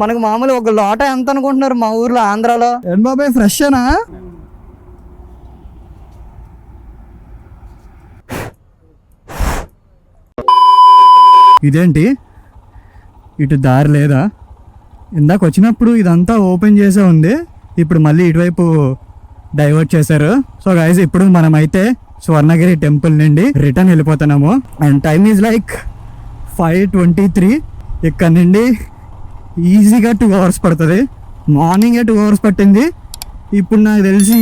మనకు మామూలు ఒక లోట ఎంత అనుకుంటున్నారు మా ఊర్లో ఆంధ్రాలో? ఏం బాబాయ్ ఫ్రెష్నా? ఇదేంటి ఇటు దారి లేదా? ఇందాక వచ్చినప్పుడు ఇదంతా ఓపెన్ చేసే ఉంది, ఇప్పుడు మళ్ళీ ఇటువైపు డైవర్ట్ చేశారు. సో గైస్ ఇప్పుడు మనమైతే స్వర్ణగిరి టెంపుల్ నుండి రిటర్న్ వెళ్ళిపోతున్నాము. And time is like 5:23. ఇక్కడ నుండి ఈజీగా 2 hours పడుతుంది. మార్నింగే 2 hours పట్టింది, ఇప్పుడు నాకు తెలిసి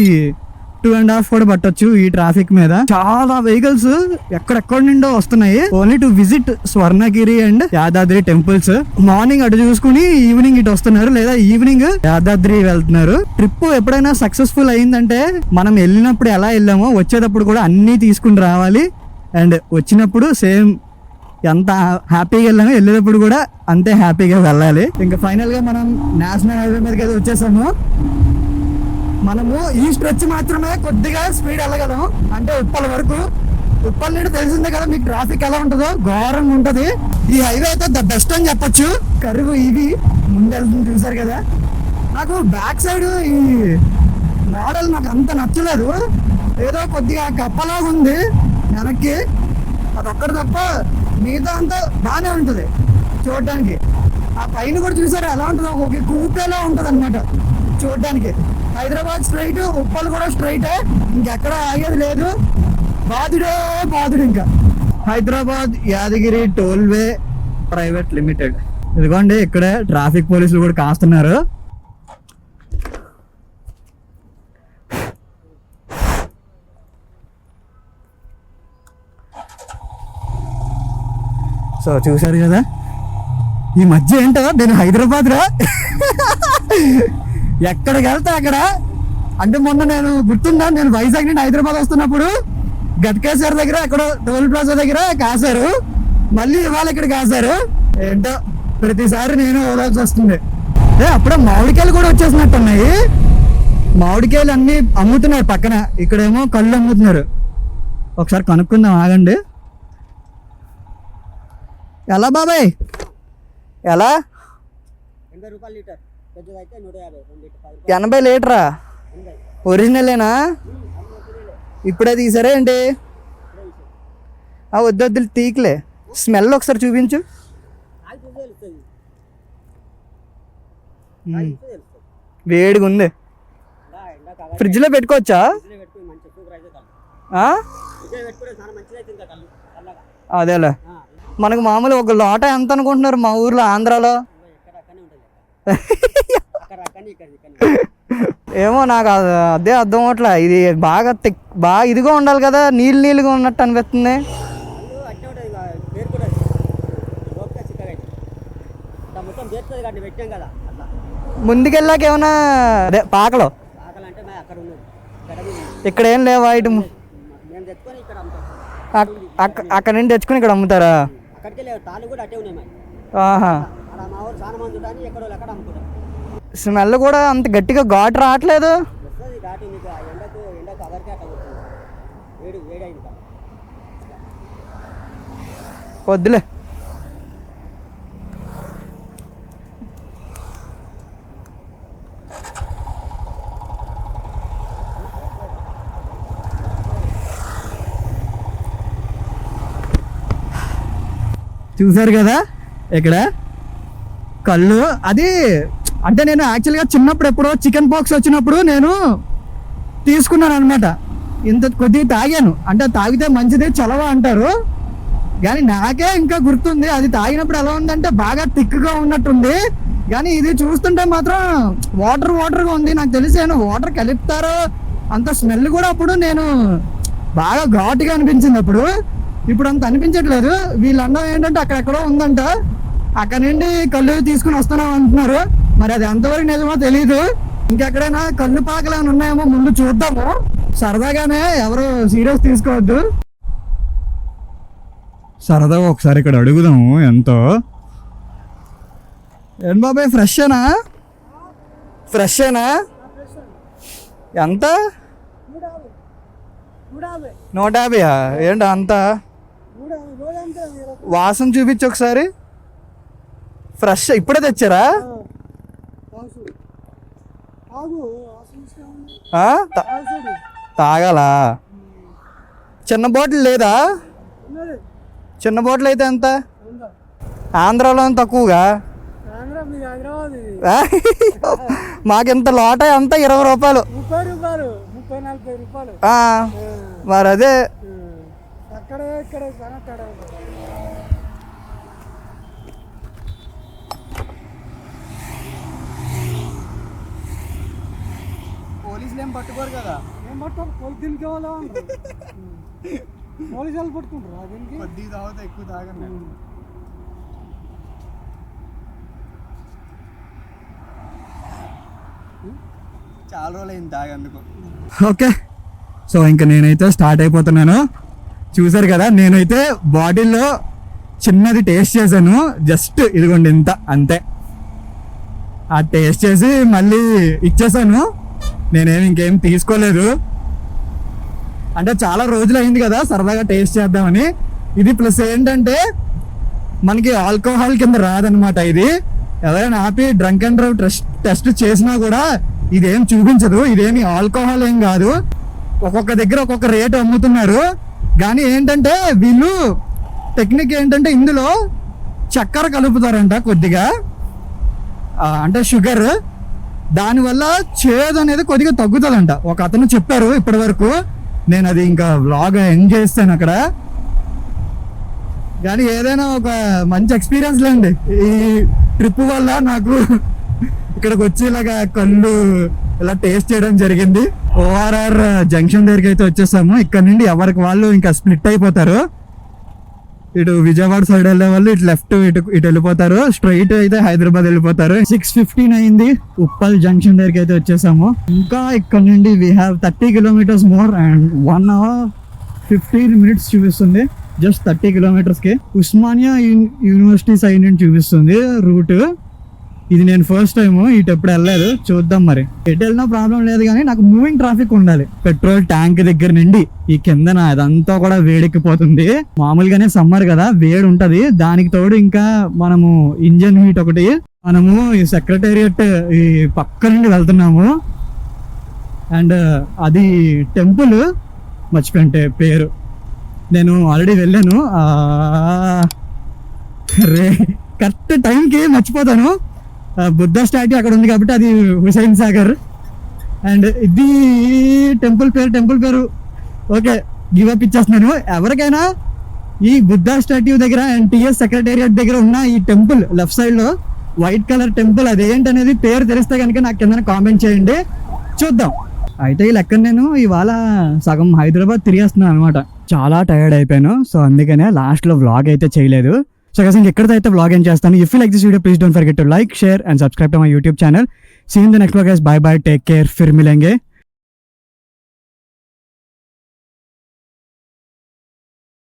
2.5 కూడా పట్టొచ్చు ఈ ట్రాఫిక్ మీద. చాలా వెహికల్స్ ఎక్కడెక్కడి నుండో వస్తున్నాయి only to visit Swarnagiri and Yadadri temples. Morning అటు చూసుకుని ఈవినింగ్ ఇటు వస్తున్నారు, లేదా ఈవినింగ్ యాదాద్రి వెళ్తున్నారు. ట్రిప్ ఎప్పుడైనా సక్సెస్ఫుల్ అయిందంటే మనం వెళ్ళినప్పుడు ఎలా వెళ్ళామో వచ్చేటప్పుడు కూడా అన్నీ తీసుకుని రావాలి. అండ్ వచ్చినప్పుడు సేమ్ ఎంత హ్యాపీగా వెళ్ళామో వెళ్ళేటప్పుడు కూడా అంతే హ్యాపీగా వెళ్ళాలి. ఇంకా ఫైనల్ గా మనం నేషనల్ హైవే మీదకి అయితే వచ్చేసాము. మనము ఈ స్ట్రెచ్ మాత్రమే కొద్దిగా స్పీడ్ వెళ్ళగలం, అంటే ఉప్పల్ వరకు. ఉప్పల్ నుండి తెలిసిందే కదా మీకు ట్రాఫిక్ ఎలా ఉంటుందో, ఘోరంగా ఉంటుంది. ఈ హైవే అయితే ద బెస్ట్ అని చెప్పొచ్చు. కరువు ఇది ముందెళ్తుంది చూసారు కదా. నాకు బ్యాక్ సైడ్ ఈ మోడల్ నాకు అంత నచ్చలేదు, ఏదో కొద్దిగా కప్పలాగా ఉంది వెనక్కి, అదొక్కటి తప్ప మిగతా అంతా బాగానే ఉంటుంది చూడడానికి. ఆ పైన కూడా చూసారు ఎలా ఉంటుందో, ఒక కూపేలా ఉంటుంది అనమాట చూడడానికి. హైదరాబాద్ స్ట్రైట్, ఉప్పల్ కూడా స్ట్రైటే, ఇంకెక్కడ ఆగేది లేదు. బాదుడు ఇంకా. Hyderabad Yadagiri tollway private limited. ఇదిగోండి ఇక్కడే ట్రాఫిక్ పోలీసులు కూడా కాస్తున్నారు. సో చూసారు కదా, ఈ మధ్య ఏంటో నేను హైదరాబాద్ రా ఎక్కడికి వెళ్తా అక్కడ. అంటే మొన్న నేను గుర్తుందా, నేను వైజాగ్ నుండి హైదరాబాద్ వస్తున్నప్పుడు గట్కేశ్వర్ దగ్గర ఎక్కడ టోల్ ప్లాజా దగ్గర కాశారు, మళ్ళీ ఇవాళ ఇక్కడ కాశారు. ఏంటో ప్రతిసారి నేను వదలాల్సి వస్తుంది. అప్పుడే మామిడికాయలు కూడా వచ్చేసినట్టున్నాయి. మామిడికాయలు అన్ని అమ్ముతున్నారు పక్కన, ఇక్కడేమో కళ్ళు అమ్ముతున్నారు. ఒకసారి కనుక్కుందాం ఆగండి. ఎలా బాబాయ్ ఎలా? 80 లీటరా? ఒరిజినలేనా? ఇప్పుడే తీసారా ఏంటి? వద్దు తీకలే, స్మెల్ ఒకసారి చూపించు. వేడిగా ఉంది, ఫ్రిడ్జ్ లో పెట్టుకోవచ్చా? అదేలే. మనకు మామూలు ఒక లోట ఎంత అనుకుంటున్నారు మా ఊర్లో ఆంధ్రాలో? ఏమో నాకు అదే అర్థం అవట్లా. ఇది బాగా ఇదిగా ఉండాలి కదా, నీళ్ళుగా ఉన్నట్టు అనిపిస్తుంది. ముందుకెళ్ళాక ఏమన్నా అదే పాకలో ఇక్కడ ఏం లేవా ఐటమ్? అక్కడ నుండి తెచ్చుకుని ఇక్కడ అమ్ముతారా? స్మెల్ కూడా అంత గట్టిగా ఘాటు రావట్లేదు. వద్దులే. చూసారు కదా ఇక్కడ కళ్ళు. అది అంటే నేను యాక్చువల్గా చిన్నప్పుడు ఎప్పుడో చికెన్ పాక్స్ వచ్చినప్పుడు నేను తీసుకున్నాను అనమాట. ఇంత కొద్దిగా తాగాను, అంటే తాగితే మంచిది చలవ అంటారు, కానీ నాకే ఇంకా గుర్తుంది అది తాగినప్పుడు ఎలా ఉందంటే బాగా థిక్గా ఉన్నట్టుంది. కానీ ఇది చూస్తుంటే మాత్రం వాటర్గా ఉంది. నాకు తెలిసాను వాటర్ కలుపుతారో అంత స్మెల్ కూడా అప్పుడు నేను బాగా ఘాటుగా అనిపించింది అప్పుడు. ఇప్పుడు అంత అనిపించట్లేదు. వీళ్ళు అన్నం ఏంటంటే అక్కడెక్కడో ఉందంట, అక్కడ నుండి కళ్ళు తీసుకుని వస్తున్నాం అంటున్నారు. మరి అది ఎంతవరకు నిజమో తెలీదు. ఇంకెక్కడైనా కళ్ళు పాకలు ఏమైనా ఉన్నాయేమో ముందు చూద్దాము, సరదాగానే, ఎవరు సీరియస్ తీసుకోవద్దు. సరదాగా ఒకసారి ఇక్కడ అడుగుదాము ఎంతో. ఏం బాబాయ్ ఫ్రెషేనా? ఎంత? 150. ఏంటి అంత వాసన చూపించు ఒకసారి. ఫ్రెష్ ఇప్పుడే తెచ్చారా? ఆ? తాగాలా? చిన్న బాటిల్ లేదా? చిన్న బాటిల్ అయితే ఎంత? ఆంధ్రాలో తక్కువగా. మాకింత లోట అంతా 20 రూపాయలు. మరి అదే పోలీసులు ఏం పట్టుకోరు కదా. ఏం పట్టుకోరు, దీనికి పోలీసు వాళ్ళు పట్టుకుంటారు. దీనికి కొద్దిగా తాగితే ఎక్కువ తాగండి. చాలా రోజులు అయింది తాగేందుకు. ఓకే, సో ఇంకా నేనైతే స్టార్ట్ అయిపోతున్నాను. చూసారు కదా, నేనైతే బాటిల్లో చిన్నది టేస్ట్ చేశాను. జస్ట్ ఇదిగోండి ఇంత, అంతే. ఆ టేస్ట్ చేసి మళ్ళీ ఇచ్చేసాను. నేనేమి ఇంకేం తీసుకోలేదు. అంటే చాలా రోజులు అయింది కదా సరదాగా టేస్ట్ చేద్దామని. ఇది ప్లస్ ఏంటంటే మనకి ఆల్కహాల్ కింద రాదనమాట. ఇది ఎవరైనా ఆపి డ్రంక్ అండ్ డ్రైవ్ టెస్ట్ చేసినా కూడా ఇదేం చూపించదు. ఇదేమి ఆల్కహాల్ ఏం కాదు. ఒక్కొక్క దగ్గర ఒక్కొక్క రేటు అమ్ముతున్నారు. కానీ ఏంటంటే వీళ్ళు టెక్నిక్ ఏంటంటే ఇందులో చక్కెర కలుపుతారంట కొద్దిగా, అంటే షుగర్. దానివల్ల చేదు అనేది కొద్దిగా తగ్గుతుందంట. ఒక అతను చెప్పారు ఇప్పటి వరకు. నేను అది ఇంకా వ్లాగ్ ఎంజాయ్ చేస్తాను అక్కడ. కానీ ఏదైనా ఒక మంచి ఎక్స్పీరియన్స్ లేండి. ఈ ట్రిప్ వల్ల నాకు ఇక్కడికి వచ్చి ఇలాగా కళ్ళు ఇలా టేస్ట్ చేయడం జరిగింది. ఓఆర్ఆర్ జంక్షన్ దగ్గరికి అయితే వచ్చేసాము. ఇక్కడ నుండి ఎవరికి వాళ్ళు ఇంకా స్ప్లిట్ అయిపోతారు. ఇటు విజయవాడ సైడ్ వెళ్ళే వాళ్ళు ఇటు లెఫ్ట్ ఇటు వెళ్ళిపోతారు. స్ట్రైట్ అయితే హైదరాబాద్ వెళ్ళిపోతారు. 6:15 అయింది. ఉప్పల్ జంక్షన్ దగ్గరికి అయితే వచ్చేసాము. ఇంకా ఇక్కడ నుండి we have 30 kilometres more and 1 hour 15 minutes చూపిస్తుంది. జస్ట్ 30 కిలోమీటర్స్కి. ఉస్మానియా యూనివర్సిటీ సైడ్ నుంచి చూపిస్తుంది రూట్. ఇది నేను ఫస్ట్ టైం ఇటు ఎప్పుడు వెళ్ళలేదు. చూద్దాం మరి. ఎటు వెళ్ళినా ప్రాబ్లం లేదు, కానీ నాకు మూవింగ్ ట్రాఫిక్ ఉండాలి. పెట్రోల్ ట్యాంక్ దగ్గర నుండి ఈ కిందన అదంతా కూడా వేడెక్కిపోతుంది. మామూలుగానే సమ్మర్ కదా, వేడి ఉంటది. దానికి తోడు ఇంకా మనము ఇంజన్ హీట్ ఒకటి. మనము ఈ సెక్రటేరియట్ ఈ పక్క నుండి వెళ్తున్నాము. అండ్ అది టెంపుల్ మర్చిపోయింటే పేరు. నేను ఆల్రెడీ వెళ్ళాను. కరెక్ట్ టైంకి మర్చిపోతాను. బుద్ధ స్టాట్యూ అక్కడ ఉంది కాబట్టి అది హుసైన్ సాగర్. అండ్ ఇది టెంపుల్ పేరు ఓకే, గివ్ అప్ ఇచ్చేస్తున్నాను. ఎవరికైనా ఈ బుద్ధ స్టాట్యూ దగ్గర అండ్ టిఎస్ సెక్రటేరియట్ దగ్గర ఉన్న ఈ టెంపుల్ లెఫ్ట్ సైడ్ లో వైట్ కలర్ టెంపుల్ అదేంటనేది పేరు తెలిస్తే కనుక నాకు కింద కామెంట్ చేయండి, చూద్దాం. అయితే ఈ లెక్క నేను ఇవాళ సగం హైదరాబాద్ తిరిగేస్తున్నాను అనమాట. చాలా టైర్డ్ అయిపోయాను. సో అందుకనే లాస్ట్ లో వ్లాగ్ అయితే చేయలేదు. సో guys, ఎక్కడితో అయితే వ్లాగ్ ఏం చేస్తాను. If you like this video please don't forget to like, share and subscribe to my YouTube channel. See you in the next vlog guys. Bye bye, take care, ఫిర్ మిలేంగే.